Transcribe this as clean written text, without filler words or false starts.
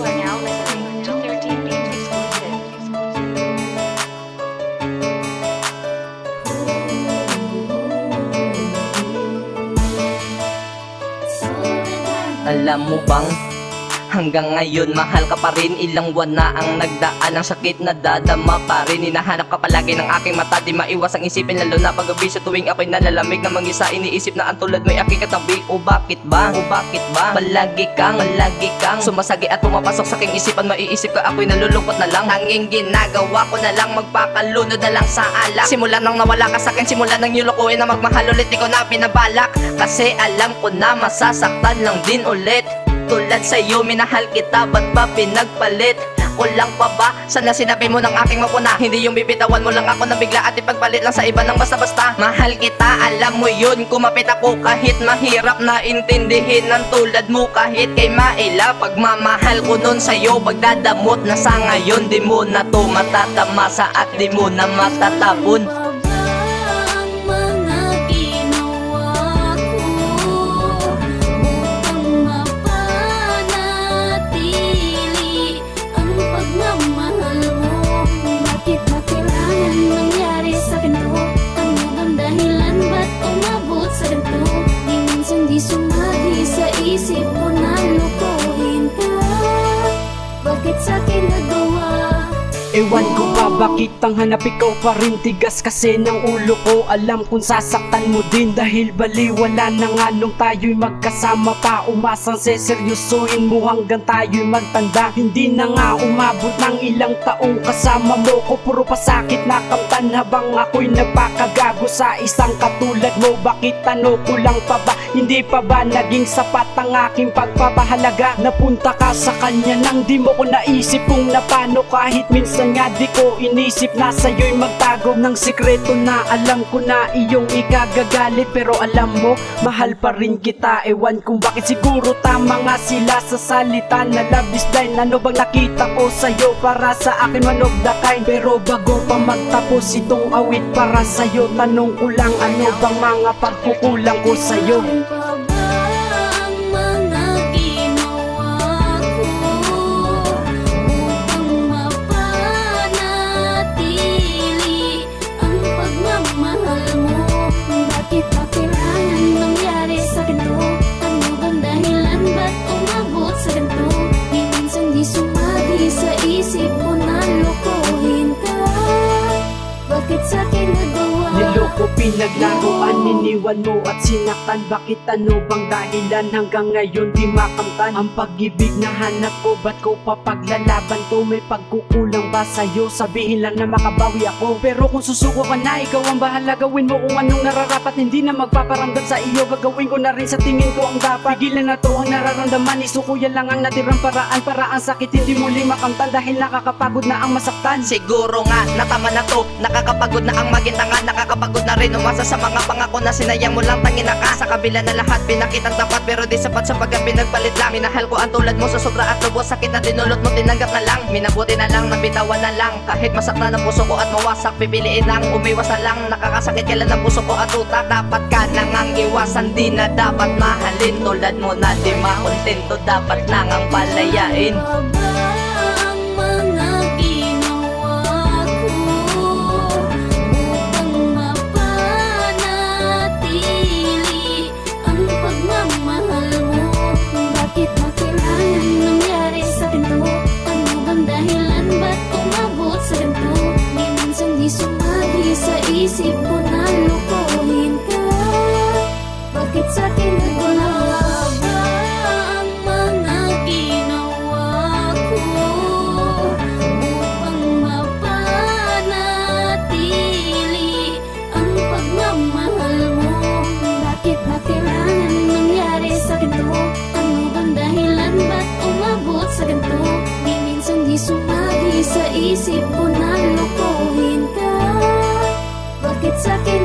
are now listening to 13 Beats exclusive. Alam mo bang hanggang ngayon mahal ka pa rin? Ilang buwan na ang nagdaan, ang sakit na dadama pa rin. Hinahanap ka palagi ng aking mata, di maiwas ang isipin, lalo na pag-gabi sa tuwing ako'y nalalamig na mag-isa. Iniisip na ang tulad mo'y aking katabi. O bakit ba? Palagi kang sumasagi at pumapasok sa aking isipan. Maiisip ka ako'y nalulungkot na lang. Tanging ginagawa ko na lang, magpakalunod na lang sa alak. Simula nang nawala ka sa'kin, simula nang nilukuin na magmahal ulit, di ko na pinabalak. Kasi alam ko na masasaktan lang din ulit. Tulad sa'yo, minahal kita, ba't ba pinagpalit? Kulang pa ba? Sana sinabi mo ng aking mapuna, hindi yung bibitawan mo lang ako na bigla at ipagpalit lang sa iba ng basta-basta. Mahal kita, alam mo yun, kumapit ako kahit mahirap na intindihin ng tulad mo. Kahit kay Maila, pagmamahal ko nun sa'yo, pagdadamot na sa ngayon, di mo na to matatamasa at di mo na matatapon. Sumagi sa isip ko na lukuhin ka. Bakit sa'kin nagawa? Ewan ko ba bakit ang hanap ikaw pa rin? Tigas kasi ng ulo ko, alam kung sasaktan mo din. Dahil baliwala na nga nung tayo'y magkasama pa. Umasang seseryosohin mo hanggang tayo'y magtanda. Hindi na nga umabot ng ilang taong kasama mo ko. Puro pasakit na kamtan habang ako'y nagpakagago sa isang katulad mo. Bakit ano ko lang pa ba? Hindi pa ba naging sapat ang aking pagpapahalaga? Napunta ka sa kanya nang di mo ko naisip kung na paano. Kahit minsan nga di ko inisip na sa'yo'y magtago ng sikreto na alam ko na iyong ikagagalit. Pero alam mo, mahal pa rin kita. Ewan kung bakit, siguro tama nga sila sa salita na love is blind. Ano bang nakita ko sa'yo para sa akin one of the kind? Pero bago pa magtapos itong awit para sa'yo, tanong ko lang, ano bang mga pagkukulang ko sa'yo? Niloko, pinaglaruan, niniwan mo at sinaktan. Bakit ano bang dahilan hanggang ngayon di makamtan? Ang pag-ibig na hanap ko, ba't ko papaglalaban to? May pagkukulang ba sa'yo? Sabihin lang na makabawi ako. Pero kung susuko ka na, ikaw ang bahala. Gawin mo kung anong nararapat, hindi na magpaparamdam sa iyo. Gagawin ko na rin sa tingin ko ang dapat. Pigilan na to ang nararamdaman, isukuyan lang ang natirang paraan. Para ang sakit hindi muli makamtan, dahil nakakapagod na ang masaktan. Siguro nga, natama na to, nakakapagod na ang maging tanga. Nakakapagod na rin umasa sa mga pangako na sinayang mo lang, tangin na ka. Sa kabila na lahat, pinakitang tapat, pero di sapat sa pagka pinagpalit lang. Minahal ko ang tulad mo sa sobra at lubos, sakit na dinulot mo, tinanggap na lang. Minabuti na lang, nabitawan na lang. Kahit masaktan ang puso ko at mawasak, pipiliin lang, umiwas na lang. Nakakasakit kailan ang puso ko at utak. Dapat ka nang ang iwasan, di na dapat mahalin. Tulad mo na di makontento, dapat lang ang palayain. Isip ko na lukuhin ka. Bakit sa'kin nagawa ba ang mga ginawa ko upang mapanatili ang pagmamahal mo? Bakit kailangan nangyari sa'kin to? Ano bang dahilan, ba't umabot sa ganito? Di minsan di sumagi sa isip ko na lukuhin ka. Bakit sa'kin